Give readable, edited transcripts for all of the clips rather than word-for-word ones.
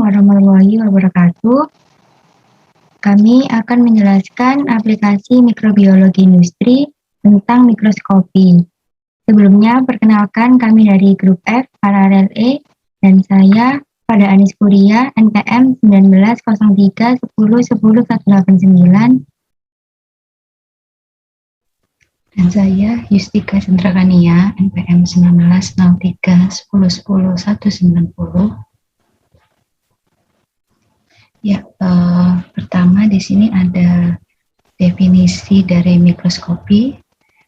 warahmatullahi wabarakatuh. Kami akan menjelaskan aplikasi mikrobiologi industri tentang mikroskopi. Sebelumnya, perkenalkan kami dari grup F, Paralel E, dan saya pada Anis Puria, NPM 1903 10 10 189. Dan saya Yustika Cendrakania, NPM 1903 10 10 190. Ya, pertama di sini ada definisi dari mikroskopi.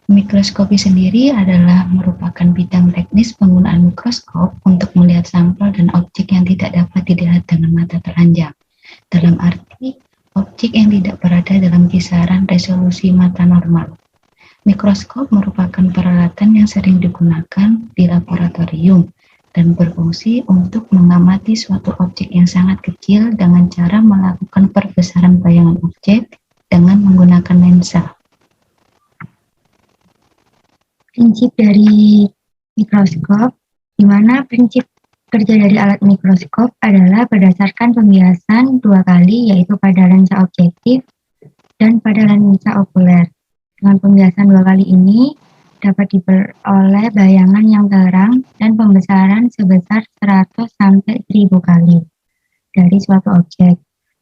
Mikroskopi sendiri adalah merupakan bidang teknis penggunaan mikroskop untuk melihat sampel dan objek yang tidak dapat dilihat dengan mata telanjang. Dalam arti, objek yang tidak berada dalam kisaran resolusi mata normal. Mikroskop merupakan peralatan yang sering digunakan di laboratorium dan berfungsi untuk mengamati suatu objek yang sangat kecil dengan cara melakukan perbesaran bayangan objek dengan menggunakan lensa. Prinsip dari mikroskop, di mana prinsip kerja dari alat mikroskop adalah berdasarkan pembiasan 2 kali, yaitu pada lensa objektif dan pada lensa okuler. Dengan pembiasan 2 kali ini dapat diperoleh bayangan yang terang dan pembesaran sebesar 100 sampai 1000 kali dari suatu objek.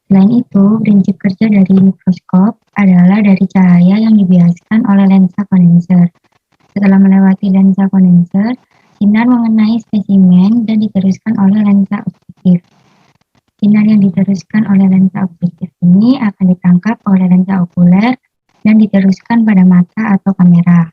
Selain itu, prinsip kerja dari mikroskop adalah dari cahaya yang dibiaskan oleh lensa kondenser. Setelah melewati lensa kondenser, sinar mengenai spesimen dan diteruskan oleh lensa objektif. Sinar yang diteruskan oleh lensa objektif ini akan ditangkap oleh lensa okuler dan diteruskan pada mata atau kamera.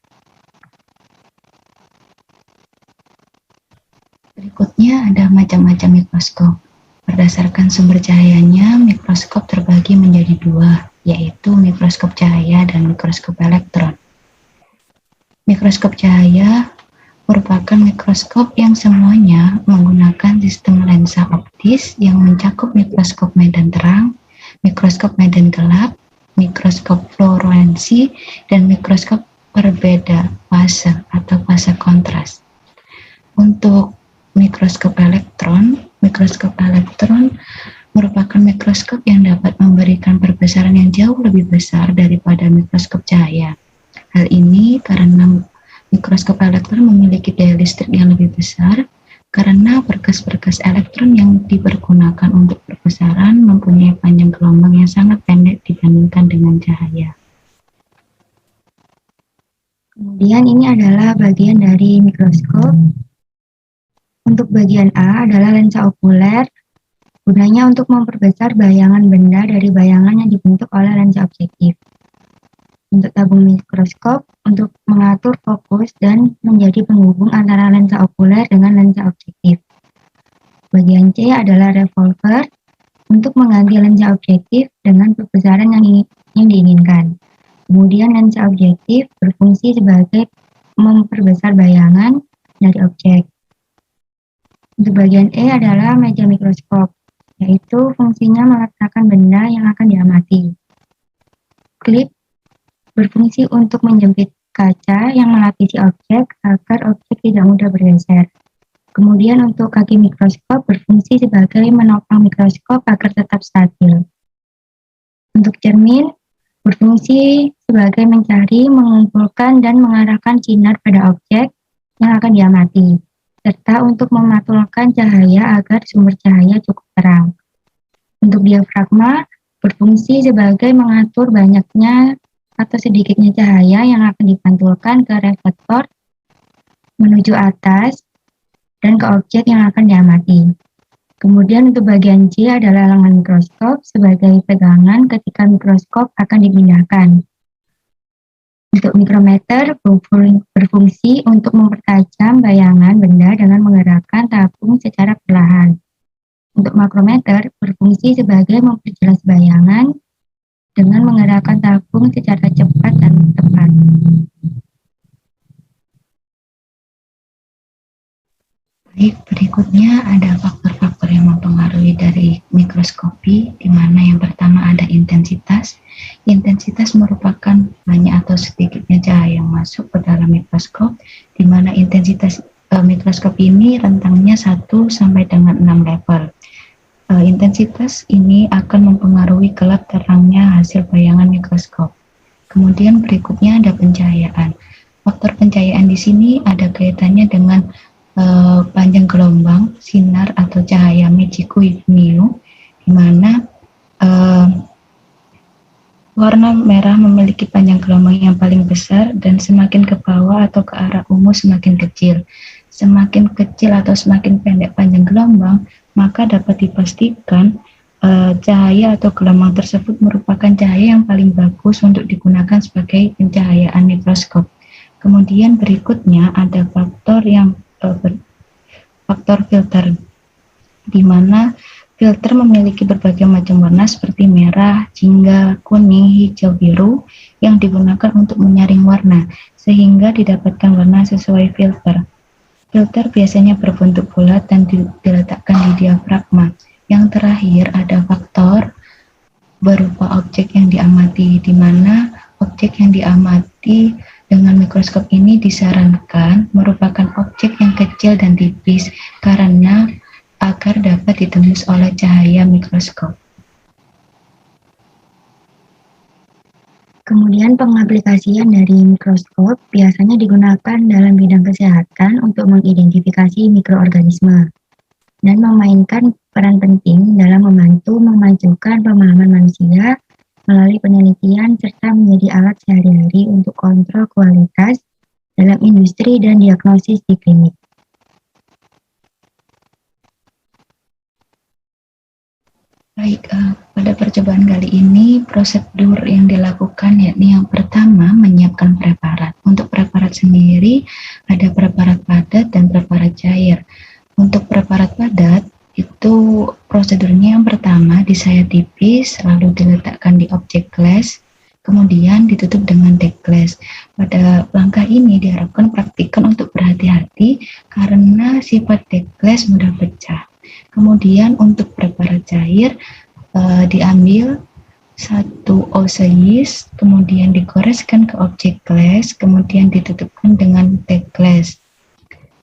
Berikutnya ada macam-macam mikroskop. Berdasarkan sumber cahayanya, mikroskop terbagi menjadi 2, yaitu mikroskop cahaya dan mikroskop elektron. Mikroskop cahaya merupakan mikroskop yang semuanya menggunakan sistem lensa optis yang mencakup mikroskop medan terang, mikroskop medan gelap, mikroskop fluoresensi, dan mikroskop perbeda fase atau fase kontras. Untuk mikroskop elektron merupakan mikroskop yang dapat memberikan perbesaran yang jauh lebih besar daripada mikroskop cahaya. Hal ini karena mikroskop elektron memiliki daya listrik yang lebih besar, karena berkas-berkas elektron yang dipergunakan untuk perbesaran mempunyai panjang gelombang yang sangat pendek dibandingkan dengan cahaya. Kemudian ini adalah bagian dari mikroskop. Untuk bagian A adalah lensa okuler, gunanya untuk memperbesar bayangan benda dari bayangan yang dibentuk oleh lensa objektif. Untuk tabung mikroskop, untuk mengatur fokus dan menjadi penghubung antara lensa okuler dengan lensa objektif. Bagian C adalah revolver, untuk mengganti lensa objektif dengan perbesaran yang diinginkan. Kemudian lensa objektif berfungsi sebagai memperbesar bayangan dari objek. Untuk bagian E adalah meja mikroskop, yaitu fungsinya meletakkan benda yang akan diamati. Klip berfungsi untuk menjepit kaca yang melapisi objek agar objek tidak mudah bergeser. Kemudian untuk kaki mikroskop berfungsi sebagai menopang mikroskop agar tetap stabil. Untuk cermin berfungsi sebagai mencari, mengumpulkan, dan mengarahkan sinar pada objek yang akan diamati, serta untuk memantulkan cahaya agar sumber cahaya cukup terang. Untuk diafragma berfungsi sebagai mengatur banyaknya atau sedikitnya cahaya yang akan dipantulkan ke reflektor menuju atas dan ke objek yang akan diamati. Kemudian untuk bagian C adalah lengan mikroskop sebagai pegangan ketika mikroskop akan dipindahkan. Untuk mikrometer berfungsi untuk mempertajam bayangan benda dengan menggerakkan tabung secara perlahan. Untuk makrometer berfungsi sebagai memperjelas bayangan dengan menggerakkan tabung secara cepat dan tepat. Baik, berikutnya ada faktor-faktor yang mempengaruhi dari mikroskopi, di mana yang pertama ada intensitas. Intensitas merupakan banyak atau sedikitnya cahaya yang masuk ke dalam mikroskop, di mana intensitas mikroskop ini rentangnya 1 sampai dengan 6 level. Intensitas ini akan mempengaruhi gelap terangnya hasil bayangan mikroskop. Kemudian berikutnya ada pencahayaan. Faktor pencahayaan di sini ada kaitannya dengan panjang gelombang sinar atau cahaya Michiko Ibniu, di mana warna merah memiliki panjang gelombang yang paling besar dan semakin ke bawah atau ke arah ungu semakin kecil. Semakin kecil atau semakin pendek panjang gelombang, maka dapat dipastikan cahaya atau gelombang tersebut merupakan cahaya yang paling bagus untuk digunakan sebagai pencahayaan mikroskop. Kemudian berikutnya ada faktor filter, di mana filter memiliki berbagai macam warna seperti merah, jingga, kuning, hijau, biru yang digunakan untuk menyaring warna sehingga didapatkan warna sesuai filter. Filter biasanya berbentuk bulat dan diletakkan di diafragma. Yang terakhir ada faktor berupa objek yang diamati, di mana objek yang diamati dengan mikroskop ini disarankan merupakan objek yang kecil dan tipis karena agar dapat ditembus oleh cahaya mikroskop. Kemudian pengaplikasian dari mikroskop biasanya digunakan dalam bidang kesehatan untuk mengidentifikasi mikroorganisme dan memainkan peran penting dalam membantu memajukan pemahaman manusia melalui penelitian serta menjadi alat sehari-hari untuk kontrol kualitas dalam industri dan diagnosis di klinik. Baik, pada percobaan kali ini prosedur yang dilakukan yakni yang pertama menyiapkan preparat. Untuk preparat sendiri ada preparat padat dan preparat cair. Untuk preparat padat itu prosedurnya yang pertama disayat tipis lalu diletakkan di objek glass, kemudian ditutup dengan tape glass. Pada langkah ini diharapkan praktikkan untuk berhati-hati karena sifat tape glass mudah pecah. Kemudian untuk preparat cair diambil 1 ounce yeast, kemudian digoreskan ke objek glass, kemudian ditutupkan dengan tape glass.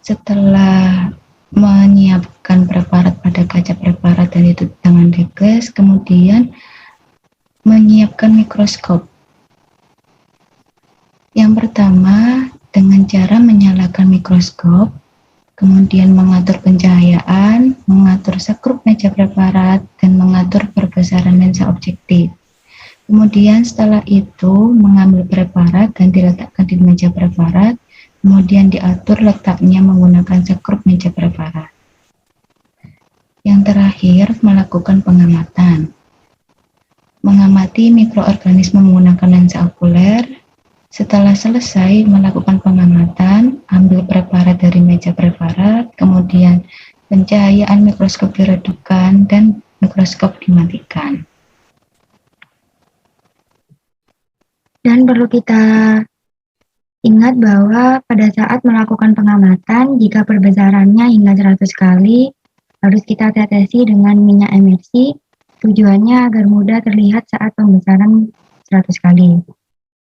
Setelah menyiapkan preparat pada kaca preparat dan ditutup dengan tape glass, kemudian menyiapkan mikroskop. Yang pertama dengan cara menyalakan mikroskop, kemudian mengatur pencahayaan, mengatur sekrup meja preparat, dan mengatur perbesaran lensa objektif. Kemudian setelah itu mengambil preparat dan diletakkan di meja preparat, kemudian diatur letaknya menggunakan sekrup meja preparat. Yang terakhir melakukan pengamatan. Mengamati mikroorganisme menggunakan lensa okuler. Setelah selesai melakukan pengamatan, ambil preparat dari meja preparat, kemudian pencahayaan mikroskop diredupkan dan mikroskop dimatikan. Dan perlu kita ingat bahwa pada saat melakukan pengamatan, jika perbesarannya hingga 100 kali, harus kita tetesi dengan minyak emersi, tujuannya agar mudah terlihat saat pembesaran 100 kali.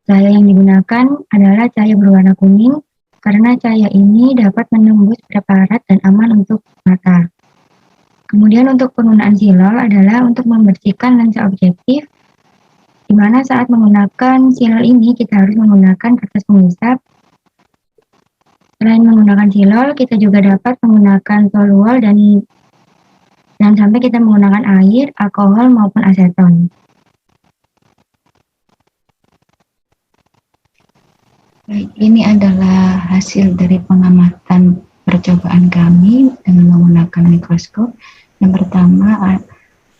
Cahaya yang digunakan adalah cahaya berwarna kuning karena cahaya ini dapat menembus preparat dan aman untuk mata. Kemudian untuk penggunaan silol adalah untuk membersihkan lensa objektif, di mana saat menggunakan silol ini kita harus menggunakan kertas pengisap. Selain menggunakan silol, kita juga dapat menggunakan toluol dan sampai kita menggunakan air, alkohol maupun aseton. Baik, ini adalah hasil dari pengamatan percobaan kami dengan menggunakan mikroskop. Yang pertama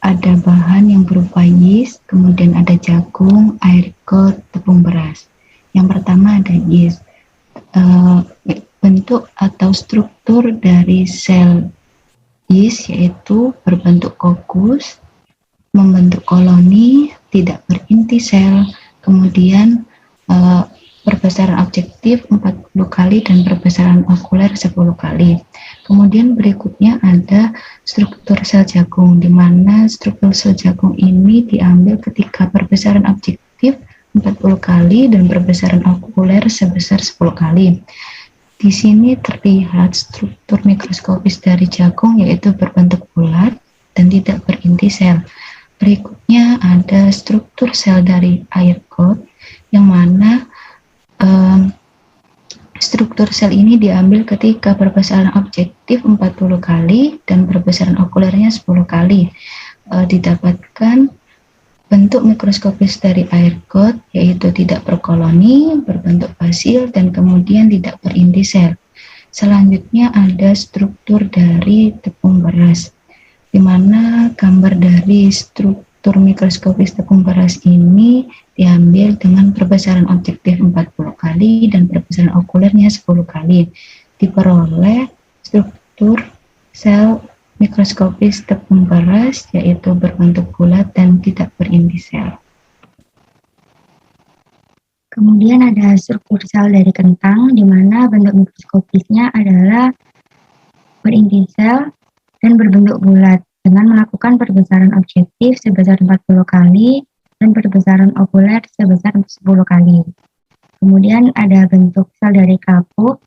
ada bahan yang berupa yeast, kemudian ada jagung, air got, tepung beras. Yang pertama ada yeast. Bentuk atau struktur dari sel yeast yaitu berbentuk kokus, membentuk koloni, tidak berinti sel, kemudian perbesaran objektif 40 kali dan perbesaran okuler 10 kali. Kemudian berikutnya ada struktur sel jagung, di mana struktur sel jagung ini diambil ketika perbesaran objektif 40 kali dan perbesaran okuler sebesar 10 kali. Di sini terlihat struktur mikroskopis dari jagung yaitu berbentuk bulat, dan tidak berinti sel. Berikutnya ada struktur sel dari air got, yang mana struktur sel ini diambil ketika perbesaran objektif 40 kali dan perbesaran okulernya 10 kali. Didapatkan bentuk mikroskopis dari air got, yaitu tidak berkoloni, berbentuk basil, dan kemudian tidak berinti sel. Selanjutnya ada struktur dari tepung beras, di mana gambar dari struktur mikroskopis tepung beras ini diambil dengan perbesaran objektif 40 kali dan perbesaran okulernya 10 kali. Diperoleh struktur sel mikroskopis tepung beras, yaitu berbentuk bulat dan tidak berinti sel. Kemudian ada struktur sel dari kentang, di mana bentuk mikroskopisnya adalah berinti sel dan berbentuk bulat dengan melakukan perbesaran objektif sebesar 40 kali dan perbesaran okuler sebesar 10 kali. Kemudian ada bentuk sel dari kapuk,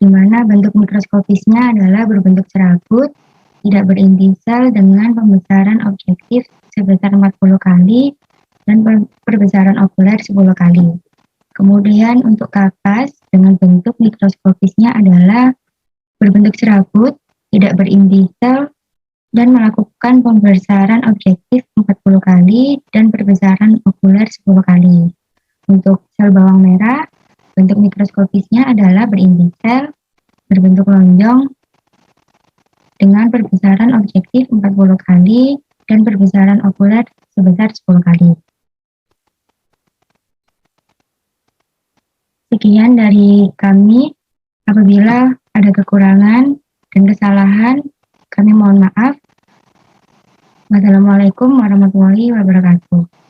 di mana bentuk mikroskopisnya adalah berbentuk serabut, tidak berinti sel dengan pembesaran objektif sebesar 40 kali dan perbesaran okuler 10 kali. Kemudian untuk kapas dengan bentuk mikroskopisnya adalah berbentuk serabut, tidak berinti sel, dan melakukan pembesaran objektif 40 kali dan perbesaran okuler 10 kali. Untuk sel bawang merah, bentuk mikroskopisnya adalah berinti sel, berbentuk lonjong, dengan perbesaran objektif 40 kali dan perbesaran okuler sebesar 10 kali. Sekian dari kami. Apabila ada kekurangan dan kesalahan, kami mohon maaf. Wassalamualaikum warahmatullahi wabarakatuh.